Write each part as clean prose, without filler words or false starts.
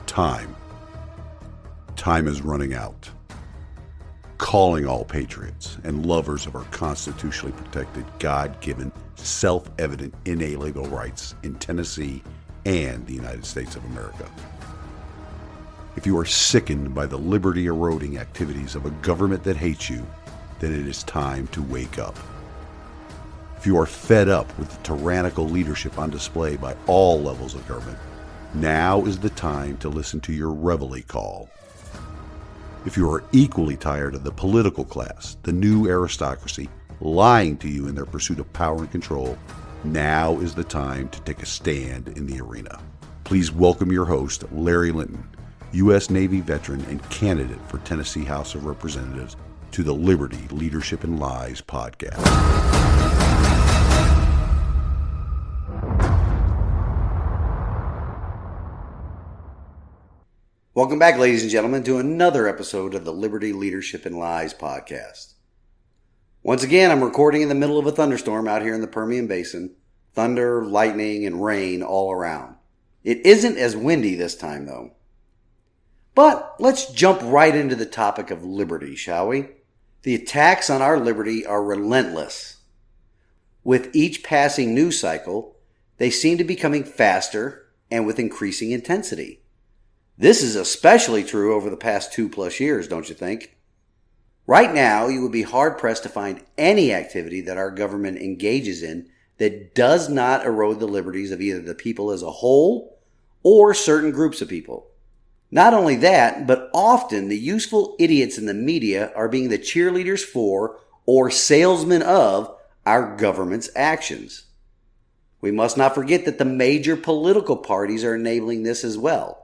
Time is running out. Calling all patriots and lovers of our constitutionally protected, God-given, self-evident, inalienable rights in Tennessee and the United States of America. If you are sickened by the liberty-eroding activities of a government that hates you, then it is time to wake up. If you are fed up with the tyrannical leadership on display by all levels of government, now is the time to listen to your reveille call. If you are equally tired of the political class, the new aristocracy, lying to you in their pursuit of power and control, now is the time to take a stand in the arena. Please welcome your host, Larry Linton, U.S. Navy veteran and candidate for Tennessee House of Representatives, to the Liberty, Leadership, and Lies podcast. Welcome back, ladies and gentlemen, to another episode of the Liberty, Leadership, and Lies podcast. Once again, I'm recording in the middle of a thunderstorm out here in the Permian Basin. Thunder, lightning, and rain all around. It isn't as windy this time, though. But let's jump right into the topic of liberty, shall we? The attacks on our liberty are relentless. With each passing news cycle, they seem to be coming faster and with increasing intensity. This is especially true over the past 2+ years, don't you think? Right now, you would be hard-pressed to find any activity that our government engages in that does not erode the liberties of either the people as a whole or certain groups of people. Not only that, but often the useful idiots in the media are being the cheerleaders for or salesmen of our government's actions. We must not forget that the major political parties are enabling this as well,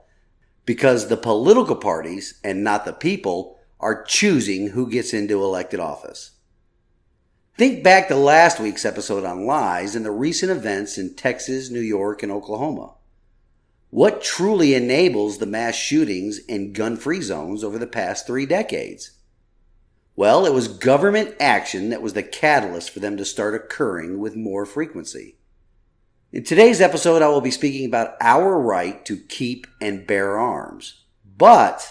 because the political parties, and not the people, are choosing who gets into elected office. Think back to last week's episode on lies and the recent events in Texas, New York, and Oklahoma. What truly enables the mass shootings in gun-free zones over the past 3 decades? Well, it was government action that was the catalyst for them to start occurring with more frequency. In today's episode, I will be speaking about our right to keep and bear arms. But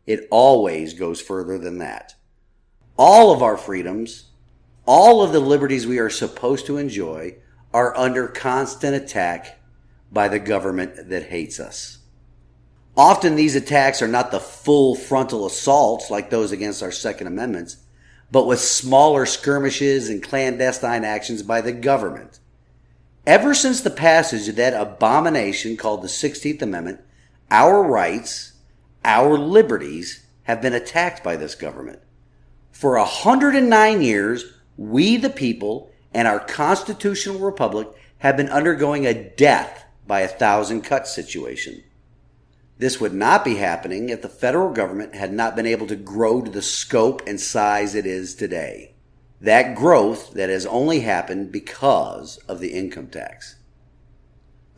it always goes further than that. All of our freedoms, all of the liberties we are supposed to enjoy, are under constant attack by the government that hates us. Often these attacks are not the full frontal assaults like those against our Second Amendments, but with smaller skirmishes and clandestine actions by the government. Ever since the passage of that abomination called the 16th Amendment, our rights, our liberties, have been attacked by this government. For 109 years, we the people and our constitutional republic have been undergoing a death by 1,000 cuts situation. This would not be happening if the federal government had not been able to grow to the scope and size it is today. That growth that has only happened because of the income tax.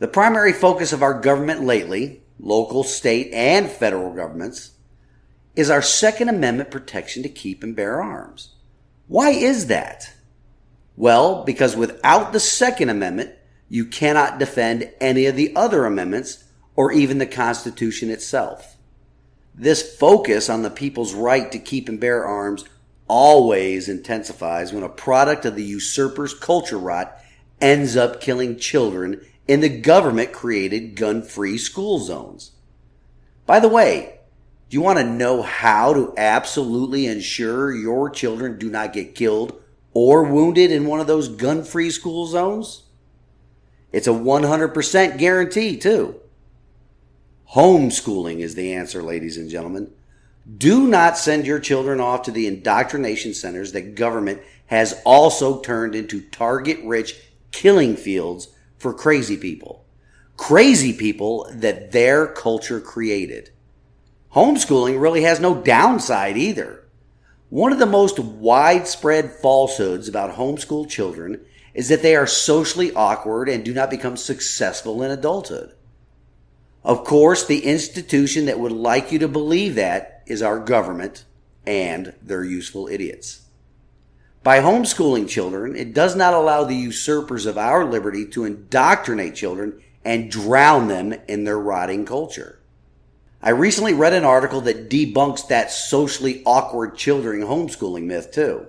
The primary focus of our government lately, local, state, and federal governments, is our Second Amendment protection to keep and bear arms. Why is that? Well, because without the Second Amendment, you cannot defend any of the other amendments or even the Constitution itself. This focus on the people's right to keep and bear arms always intensifies when a product of the usurper's culture rot ends up killing children in the government-created gun-free school zones. By the way, do you want to know how to absolutely ensure your children do not get killed or wounded in one of those gun-free school zones? It's a 100% guarantee, too. Homeschooling is the answer, ladies and gentlemen. Do not send your children off to the indoctrination centers that government has also turned into target-rich killing fields for crazy people. Crazy people that their culture created. Homeschooling really has no downside either. One of the most widespread falsehoods about homeschool children is that they are socially awkward and do not become successful in adulthood. Of course, the institution that would like you to believe that is our government and their useful idiots. By homeschooling children, it does not allow the usurpers of our liberty to indoctrinate children and drown them in their rotting culture. I recently read an article that debunks that socially awkward children homeschooling myth too.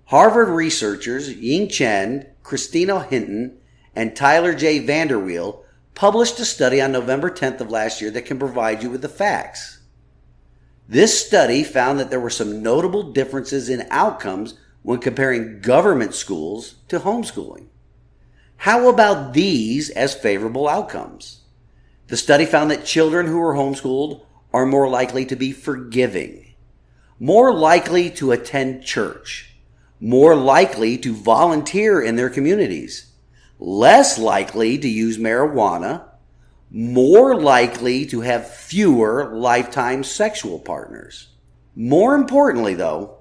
Harvard researchers Ying Chen, Christina Hinton, and Tyler J. Vanderweel published a study on November 10th of last year that can provide you with the facts. This study found that there were some notable differences in outcomes when comparing government schools to homeschooling. How about these as favorable outcomes? The study found that children who are homeschooled are more likely to be forgiving, more likely to attend church, more likely to volunteer in their communities, less likely to use marijuana, more likely to have fewer lifetime sexual partners. More importantly, though,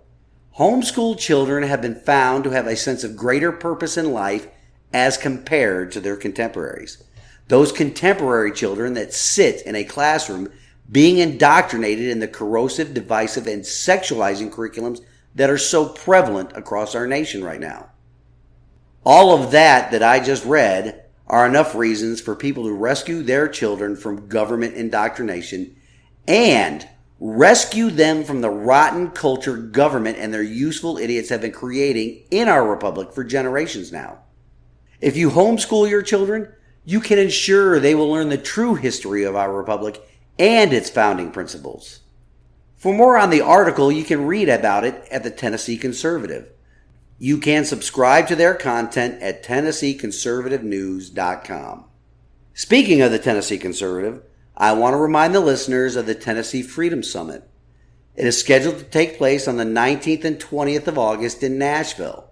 homeschooled children have been found to have a sense of greater purpose in life as compared to their contemporaries. Those contemporary children that sit in a classroom being indoctrinated in the corrosive, divisive, and sexualizing curriculums that are so prevalent across our nation right now. All of that I just read are enough reasons for people to rescue their children from government indoctrination and rescue them from the rotten culture government and their useful idiots have been creating in our republic for generations now. If you homeschool your children, you can ensure they will learn the true history of our republic and its founding principles. For more on the article, you can read about it at the Tennessee Conservative. You can subscribe to their content at TennesseeConservativeNews.com. Speaking of the Tennessee Conservative, I want to remind the listeners of the Tennessee Freedom Summit. It is scheduled to take place on the 19th and 20th of August in Nashville.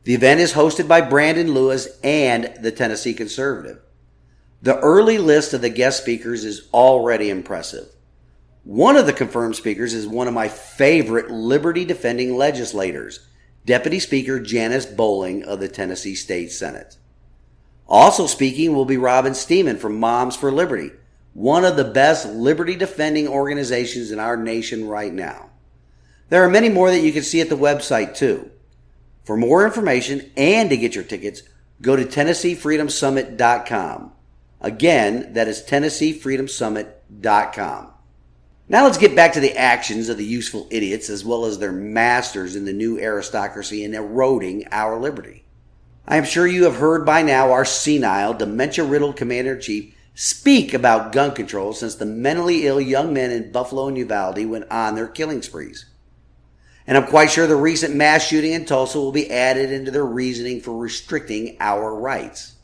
The event is hosted by Brandon Lewis and the Tennessee Conservative. The early list of the guest speakers is already impressive. One of the confirmed speakers is one of my favorite liberty-defending legislators, Deputy Speaker Janice Bowling of the Tennessee State Senate. Also speaking will be Robin Steeman from Moms for Liberty, one of the best liberty-defending organizations in our nation right now. There are many more that you can see at the website too. For more information and to get your tickets, go to TennesseeFreedomSummit.com. Again, that is TennesseeFreedomSummit.com. Now let's get back to the actions of the useful idiots as well as their masters in the new aristocracy in eroding our liberty. I am sure you have heard by now our senile, dementia-riddled Commander-in-Chief speak about gun control since the mentally ill young men in Buffalo and Uvalde went on their killing sprees. And I'm quite sure the recent mass shooting in Tulsa will be added into their reasoning for restricting our rights.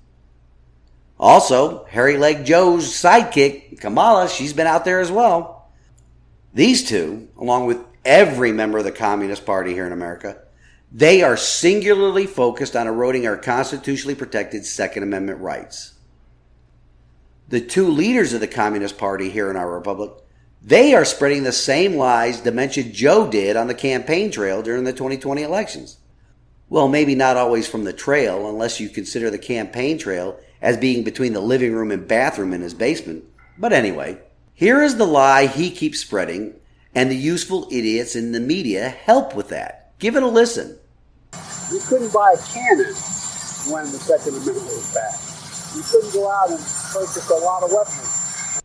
Also, Hairy Leg Joe's sidekick, Kamala, she's been out there as well. These two, along with every member of the Communist Party here in America, they are singularly focused on eroding our constitutionally protected Second Amendment rights. The two leaders of the Communist Party here in our republic, they are spreading the same lies Dementia Joe did on the campaign trail during the 2020 elections. Well, maybe not always from the trail, unless you consider the campaign trail as being between the living room and bathroom in his basement. But anyway, here is the lie he keeps spreading, and the useful idiots in the media help with that. Give it a listen. You couldn't buy a cannon when the Second Amendment was passed. You couldn't go out and purchase a lot of weapons.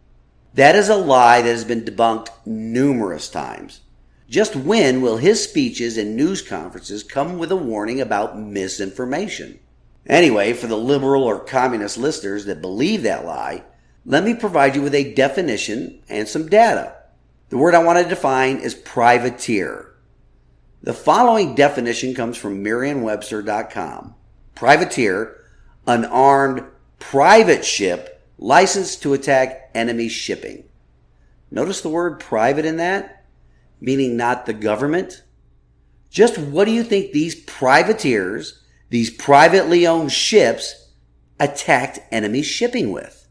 That is a lie that has been debunked numerous times. Just when will his speeches and news conferences come with a warning about misinformation? Anyway, for the liberal or communist listeners that believe that lie, let me provide you with a definition and some data. The word I want to define is privateer. The following definition comes from Merriam-Webster.com. Privateer, an armed private ship licensed to attack enemy shipping. Notice the word private in that, meaning not the government. Just what do you think these privateers, these privately owned ships, attacked enemy shipping with?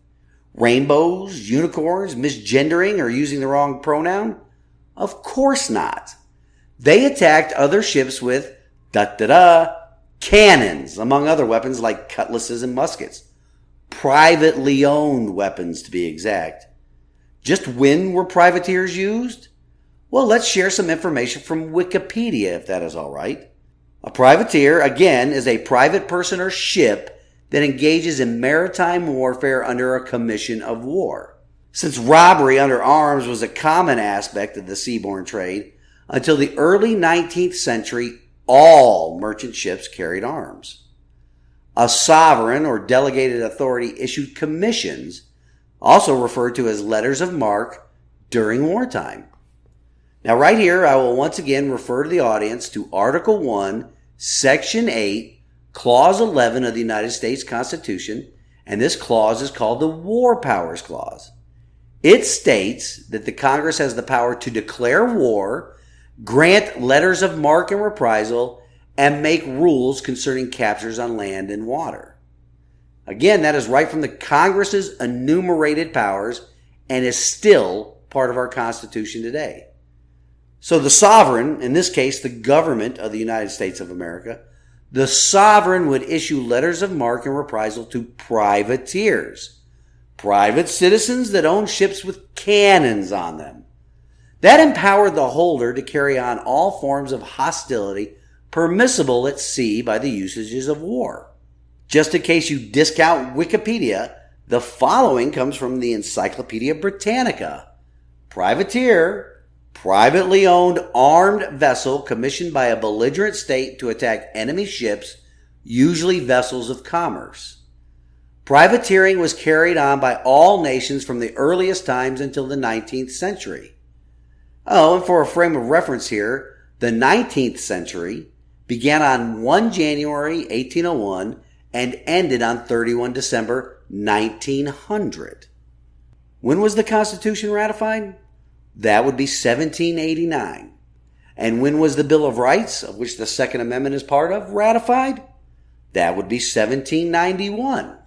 Rainbows, unicorns, misgendering, or using the wrong pronoun? Of course not. They attacked other ships with cannons, among other weapons like cutlasses and muskets. Privately owned weapons, to be exact. Just when were privateers used? Well, let's share some information from Wikipedia, if that is all right. A privateer, again, is a private person or ship that engages in maritime warfare under a commission of war. since robbery under arms was a common aspect of the seaborne trade, until the early 19th century, all merchant ships carried arms. A sovereign or delegated authority issued commissions, also referred to as letters of marque, during wartime. Now, right here, I will once again refer to the audience to Article 1, Section 8, Clause 11 of the United States Constitution, and this clause is called the War Powers Clause. It states that the Congress has the power to declare war, grant letters of marque and reprisal, and make rules concerning captures on land and water. Again, that is right from the Congress's enumerated powers and is still part of our Constitution today. So the sovereign, in this case the government of the United States of America, the sovereign would issue letters of marque and reprisal to privateers, private citizens that own ships with cannons on them. That empowered the holder to carry on all forms of hostility permissible at sea by the usages of war. Just in case you discount Wikipedia, the following comes from the Encyclopedia Britannica. Privateer, privately owned armed vessel commissioned by a belligerent state to attack enemy ships, usually vessels of commerce. Privateering was carried on by all nations from the earliest times until the 19th century. Oh, and for a frame of reference here, the 19th century began on 1 January 1801 and ended on 31 December 1900. When was the Constitution ratified? That would be 1789. And when was the Bill of Rights, of which the Second Amendment is part of, ratified? That would be 1791.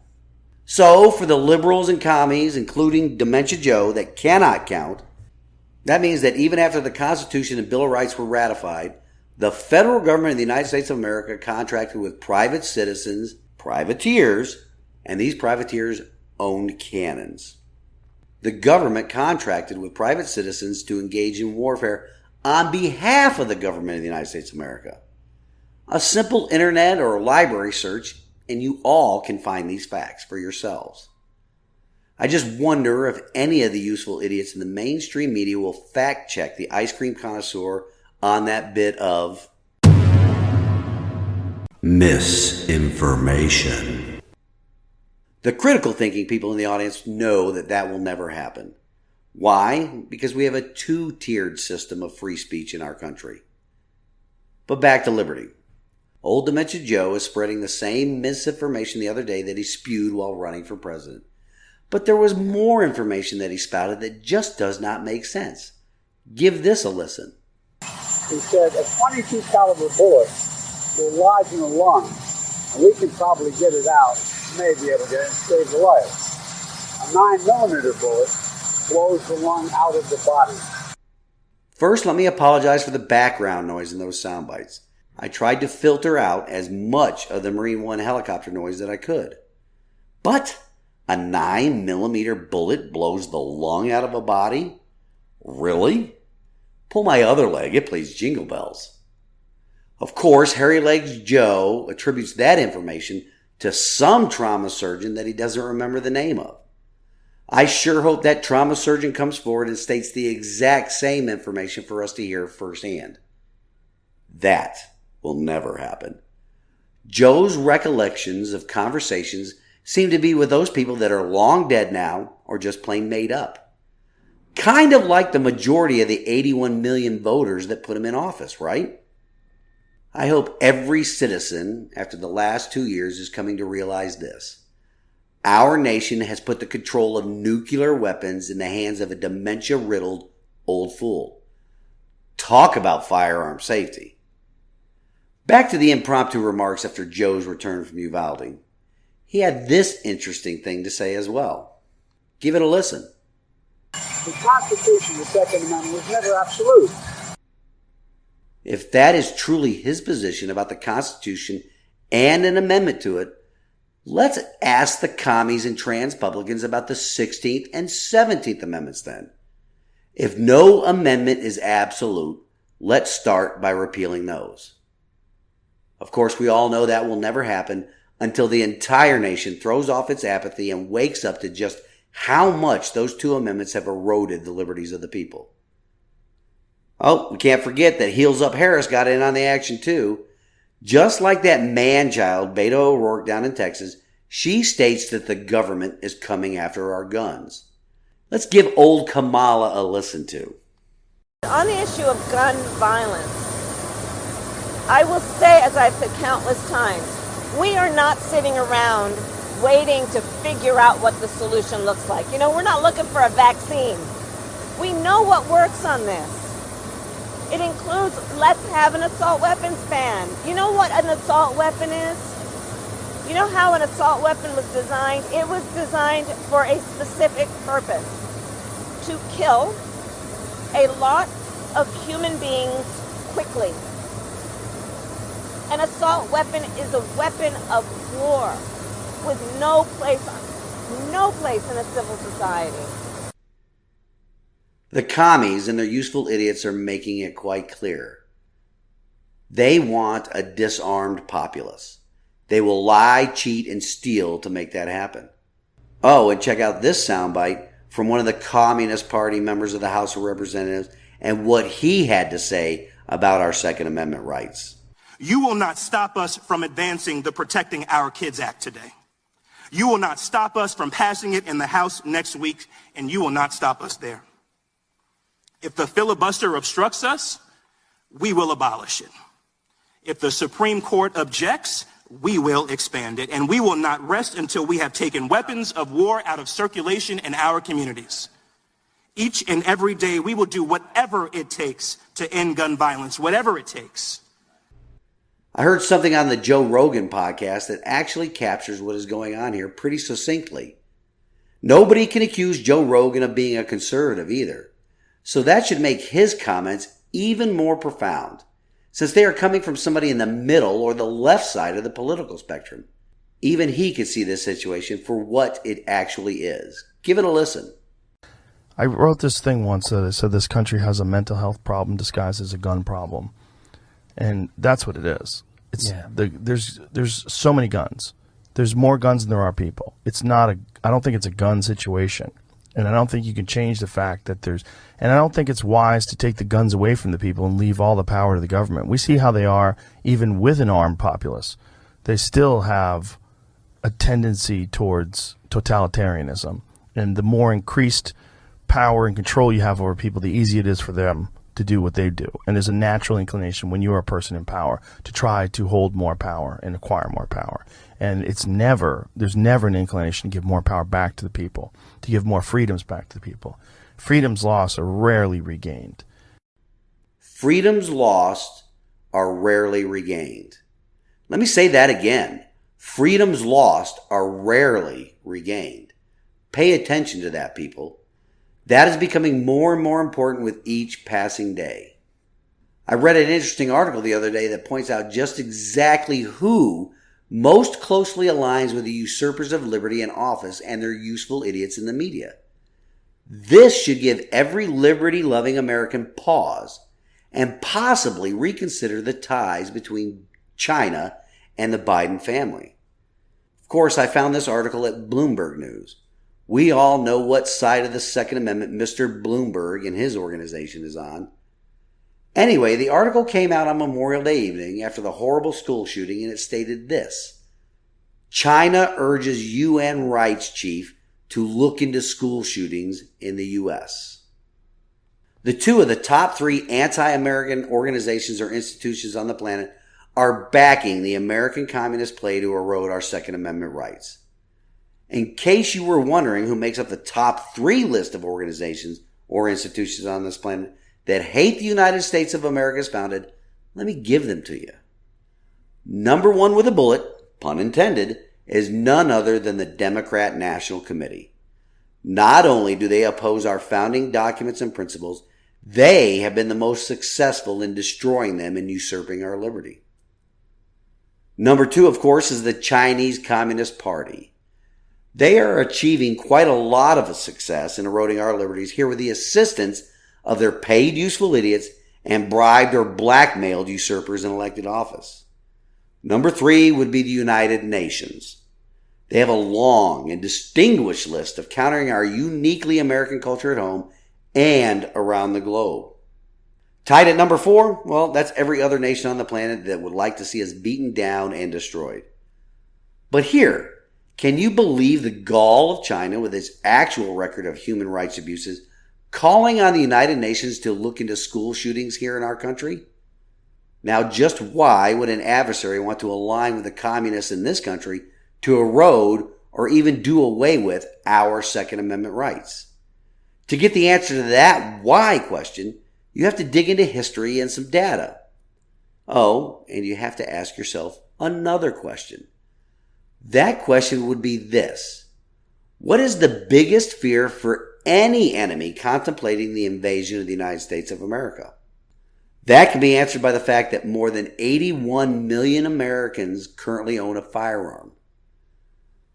So, for the liberals and commies, including Dementia Joe, that cannot count, that means that even after the Constitution and Bill of Rights were ratified, the federal government of the United States of America contracted with private citizens, privateers, and these privateers owned cannons. The government contracted with private citizens to engage in warfare on behalf of the government of the United States of America. A simple internet or library search, and you all can find these facts for yourselves. I just wonder if any of the useful idiots in the mainstream media will fact check the ice cream connoisseur on that bit of misinformation. The critical thinking people in the audience know that that will never happen. Why? Because we have a two-tiered system of free speech in our country. But back to liberty. Old Dementia Joe is spreading the same misinformation the other day that he spewed while running for president. But there was more information that he spouted that just does not make sense. Give this a listen. He said a .22 caliber bullet will lodge in a lung, and we can probably get it out, may be able to get it and save the life. A 9mm bullet blows the lung out of the body. First, let me apologize for the background noise in those sound bites. I tried to filter out as much of the Marine One helicopter noise that I could. But a 9mm bullet blows the lung out of a body? Really? Pull my other leg, it plays Jingle Bells. Of course, Hairy Legs Joe attributes that information to some trauma surgeon that he doesn't remember the name of. I sure hope that trauma surgeon comes forward and states the exact same information for us to hear firsthand. That will never happen. Joe's recollections of conversations seem to be with those people that are long dead now or just plain made up. Kind of like the majority of the 81 million voters that put him in office, right? I hope every citizen after the last 2 years is coming to realize this. Our nation has put the control of nuclear weapons in the hands of a dementia-riddled old fool. Talk about firearm safety. Back to the impromptu remarks after Joe's return from Uvalde. He had this interesting thing to say as well. Give it a listen. The Constitution, the Second Amendment, was never absolute. If that is truly his position about the Constitution and an amendment to it, let's ask the commies and trans-publicans about the 16th and 17th Amendments then. If no amendment is absolute, let's start by repealing those. Of course, we all know that will never happen until the entire nation throws off its apathy and wakes up to just how much those two amendments have eroded the liberties of the people. Oh, we can't forget that Heels Up Harris got in on the action too. Just like that man-child, Beto O'Rourke down in Texas, she states that the government is coming after our guns. Let's give old Kamala a listen to. On the issue of gun violence, I will say, as I've said countless times, we are not sitting around waiting to figure out what the solution looks like. We're not looking for a vaccine. We know what works on this. It includes, let's have an assault weapons ban. You know what an assault weapon is? You know how an assault weapon was designed? It was designed for a specific purpose: to kill a lot of human beings quickly. An assault weapon is a weapon of war with no place in a civil society. The commies and their useful idiots are making it quite clear. They want a disarmed populace. They will lie, cheat, and steal to make that happen. Oh, and check out this soundbite from one of the Communist Party members of the House of Representatives and what he had to say about our Second Amendment rights. You will not stop us from advancing the Protecting Our Kids Act today. You will not stop us from passing it in the House next week, and you will not stop us there. If the filibuster obstructs us, we will abolish it. If the Supreme Court objects, we will expand it, and we will not rest until we have taken weapons of war out of circulation in our communities. Each and every day, we will do whatever it takes to end gun violence, whatever it takes. I heard something on the Joe Rogan podcast that actually captures what is going on here pretty succinctly. Nobody can accuse Joe Rogan of being a conservative either. So that should make his comments even more profound, since they are coming from somebody in the middle or the left side of the political spectrum. Even he could see this situation for what it actually is. Give it a listen. I wrote this thing once that said this country has a mental health problem disguised as a gun problem. And that's what it is. There's so many guns. There's more guns than there are people. I don't think it's a gun situation. And I don't think you can change the fact that and I don't think it's wise to take the guns away from the people and leave all the power to the government. We see how they are even with an armed populace. They still have a tendency towards totalitarianism. And the more increased power and control you have over people, the easier it is for them to do what they do. And there's a natural inclination when you're a person in power to try to hold more power and acquire more power. And there's never an inclination to give more power back to the people, to give more freedoms back to the people. Freedoms lost are rarely regained. Freedoms lost are rarely regained. Let me say that again. Freedoms lost are rarely regained. Pay attention to that, people. That is becoming more and more important with each passing day. I read an interesting article the other day that points out just exactly who most closely aligns with the usurpers of liberty in office and their useful idiots in the media. This should give every liberty-loving American pause and possibly reconsider the ties between China and the Biden family. Of course, I found this article at Bloomberg News. We all know what side of the Second Amendment Mr. Bloomberg and his organization is on. Anyway, the article came out on Memorial Day evening after the horrible school shooting, and it stated this: China urges UN rights chief to look into school shootings in the U.S. The two of the top 3 anti-American organizations or institutions on the planet are backing the American communist play to erode our Second Amendment rights. In case you were wondering who makes up the top 3 list of organizations or institutions on this planet that hate the United States of America as founded, let me give them to you. Number 1 with a bullet, pun intended, is none other than the Democrat National Committee. Not only do they oppose our founding documents and principles, they have been the most successful in destroying them and usurping our liberty. Number 2, of course, is the Chinese Communist Party. They are achieving quite a lot of success in eroding our liberties here with the assistance of their paid useful idiots and bribed or blackmailed usurpers in elected office. Number 3 would be the United Nations. They have a long and distinguished list of countering our uniquely American culture at home and around the globe. Tied at number 4, well, that's every other nation on the planet that would like to see us beaten down and destroyed. But here, can you believe the gall of China with its actual record of human rights abuses calling on the United Nations to look into school shootings here in our country? Now, just why would an adversary want to align with the communists in this country to erode or even do away with our Second Amendment rights? To get the answer to that why question, you have to dig into history and some data. Oh, and you have to ask yourself another question. That question would be this: what is the biggest fear for any enemy contemplating the invasion of the United States of America? That can be answered by the fact that more than 81 million Americans currently own a firearm.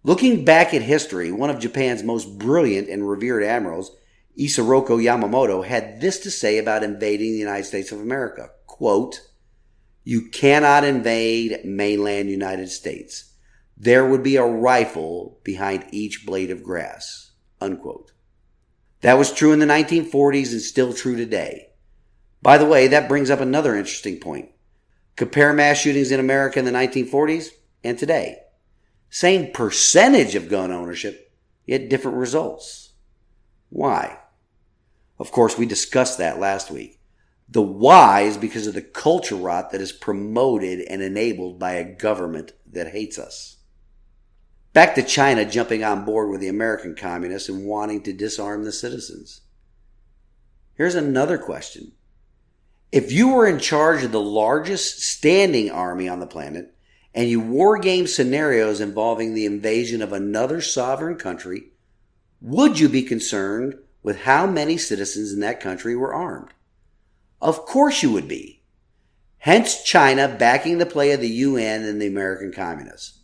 Looking back at history, one of Japan's most brilliant and revered admirals, Isoroku Yamamoto, had this to say about invading the United States of America. Quote, "You cannot invade mainland United States. There would be a rifle behind each blade of grass." Unquote. That was true in the 1940s and still true today. By the way, that brings up another interesting point. Compare mass shootings in America in the 1940s and today. Same percentage of gun ownership, yet different results. Why? Of course, we discussed that last week. The why is because of the culture rot that is promoted and enabled by a government that hates us. Back to China jumping on board with the American communists and wanting to disarm the citizens. Here's another question. If you were in charge of the largest standing army on the planet and you wargame scenarios involving the invasion of another sovereign country, would you be concerned with how many citizens in that country were armed? Of course you would be. Hence China backing the play of the UN and the American communists.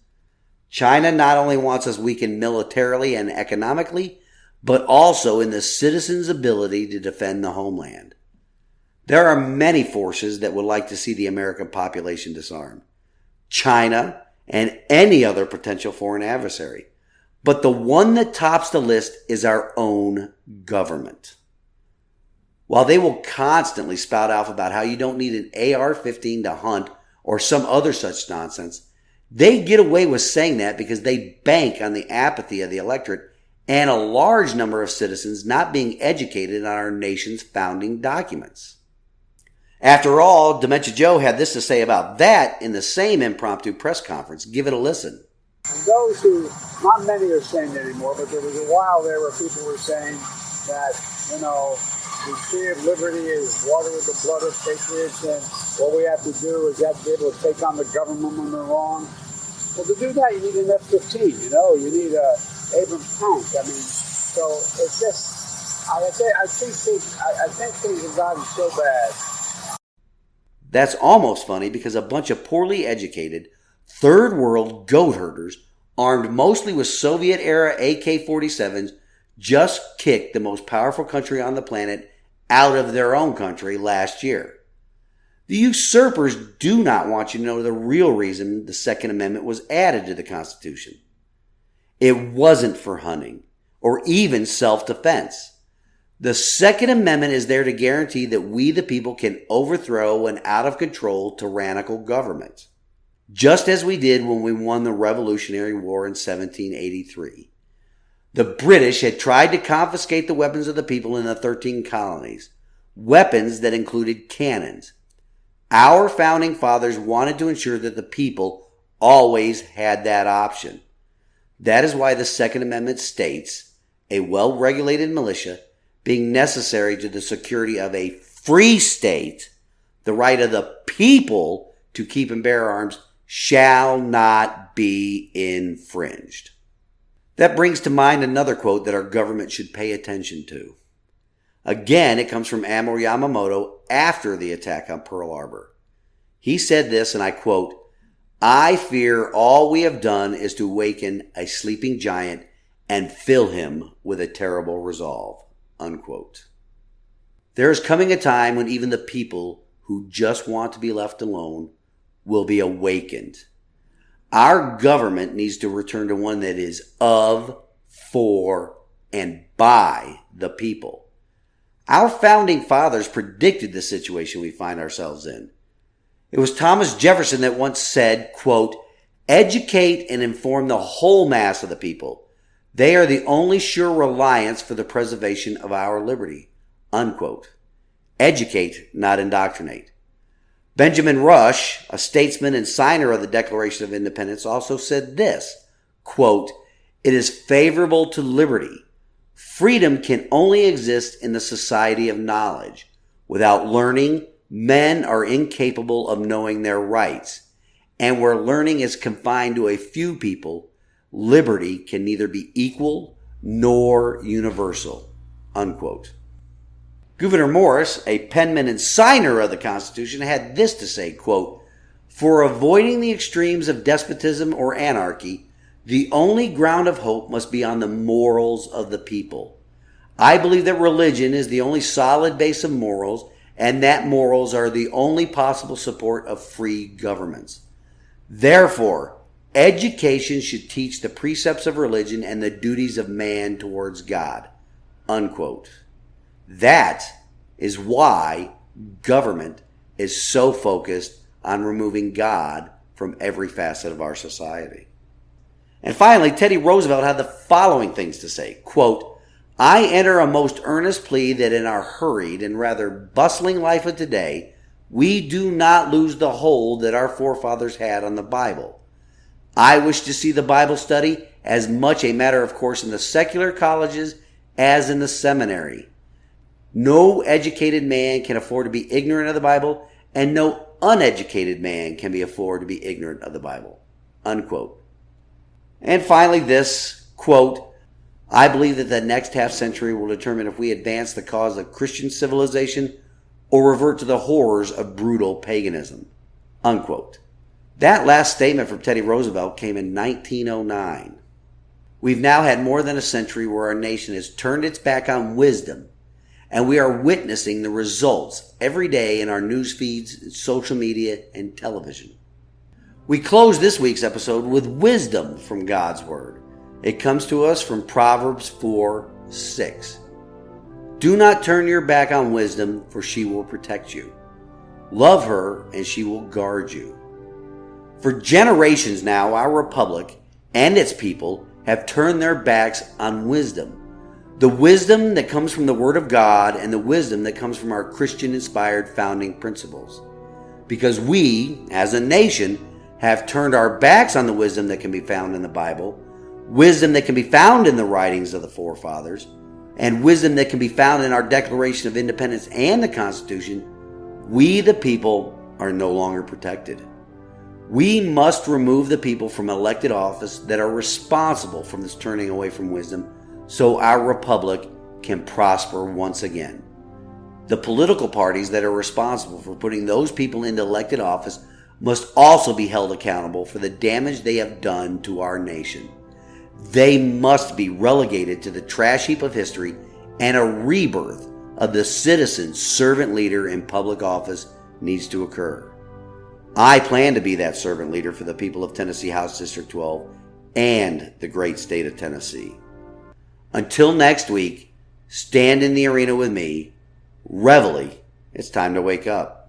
China not only wants us weakened militarily and economically, but also in the citizens' ability to defend the homeland. There are many forces that would like to see the American population disarmed. China and any other potential foreign adversary. But the one that tops the list is our own government. While they will constantly spout off about how you don't need an AR-15 to hunt or some other such nonsense, they get away with saying that because they bank on the apathy of the electorate and a large number of citizens not being educated on our nation's founding documents. After all, Dementia Joe had this to say about that in the same impromptu press conference. Give it a listen. And those who, not many are saying it anymore, but there was a while there where people were saying that, the tree of liberty is water with the blood of patriots, and what we have to do is have to be able to take on the government when they're wrong. Well, to do that, you need an F-15, you need a Abrams tank. So it's just, I think things have gotten so bad. That's almost funny because a bunch of poorly educated, third world goat herders, armed mostly with Soviet-era AK-47s, just kicked the most powerful country on the planet out of their own country last year. The usurpers do not want you to know the real reason the Second Amendment was added to the Constitution. It wasn't for hunting or even self-defense. The Second Amendment is there to guarantee that we the people can overthrow an out-of-control tyrannical government, just as we did when we won the Revolutionary War in 1783. The British had tried to confiscate the weapons of the people in the 13 colonies, weapons that included cannons. Our founding fathers wanted to ensure that the people always had that option. That is why the Second Amendment states a well-regulated militia, being necessary to the security of a free state, the right of the people to keep and bear arms shall not be infringed. That brings to mind another quote that our government should pay attention to. Again, it comes from Admiral Yamamoto after the attack on Pearl Harbor. He said this, and I quote, "I fear all we have done is to awaken a sleeping giant and fill him with a terrible resolve." Unquote. There is coming a time when even the people who just want to be left alone will be awakened. Our government needs to return to one that is of, for, and by the people. Our founding fathers predicted the situation we find ourselves in. It was Thomas Jefferson that once said, quote, "Educate and inform the whole mass of the people. They are the only sure reliance for the preservation of our liberty." Unquote. Educate, not indoctrinate. Benjamin Rush, a statesman and signer of the Declaration of Independence, also said this, quote, "It is favorable to liberty. Freedom can only exist in the society of knowledge. Without learning, men are incapable of knowing their rights. And where learning is confined to a few people, liberty can neither be equal nor universal." Unquote. Gouverneur Morris, a penman and signer of the Constitution, had this to say, quote, "For avoiding the extremes of despotism or anarchy, the only ground of hope must be on the morals of the people. I believe that religion is the only solid base of morals, and that morals are the only possible support of free governments. Therefore, education should teach the precepts of religion and the duties of man towards God." Unquote. That is why government is so focused on removing God from every facet of our society. And finally, Teddy Roosevelt had the following things to say, quote, "I enter a most earnest plea that in our hurried and rather bustling life of today, we do not lose the hold that our forefathers had on the Bible. I wish to see the Bible study as much a matter of course in the secular colleges as in the seminary. No educated man can afford to be ignorant of the Bible, and no uneducated man can be afford to be ignorant of the Bible." Unquote. And finally this, quote, "I believe that the next half century will determine if we advance the cause of Christian civilization or revert to the horrors of brutal paganism." Unquote. That last statement from Teddy Roosevelt came in 1909. We've now had more than a century where our nation has turned its back on wisdom, and we are witnessing the results every day in our news feeds, social media, and television. We close this week's episode with wisdom from God's Word. It comes to us from Proverbs 4:6. "Do not turn your back on wisdom, for she will protect you. Love her, and she will guard you." For generations now, our republic and its people have turned their backs on wisdom. The wisdom that comes from the Word of God and the wisdom that comes from our Christian-inspired founding principles. Because we, as a nation, have turned our backs on the wisdom that can be found in the Bible, wisdom that can be found in the writings of the forefathers, and wisdom that can be found in our Declaration of Independence and the Constitution, we, the people, are no longer protected. We must remove the people from elected office that are responsible for this turning away from wisdom, so our republic can prosper once again. The political parties that are responsible for putting those people into elected office must also be held accountable for the damage they have done to our nation. They must be relegated to the trash heap of history, and a rebirth of the citizen servant leader in public office needs to occur. I plan to be that servant leader for the people of Tennessee House District 12 and the great state of Tennessee. Until next week, stand in the arena with me. Reveille, it's time to wake up.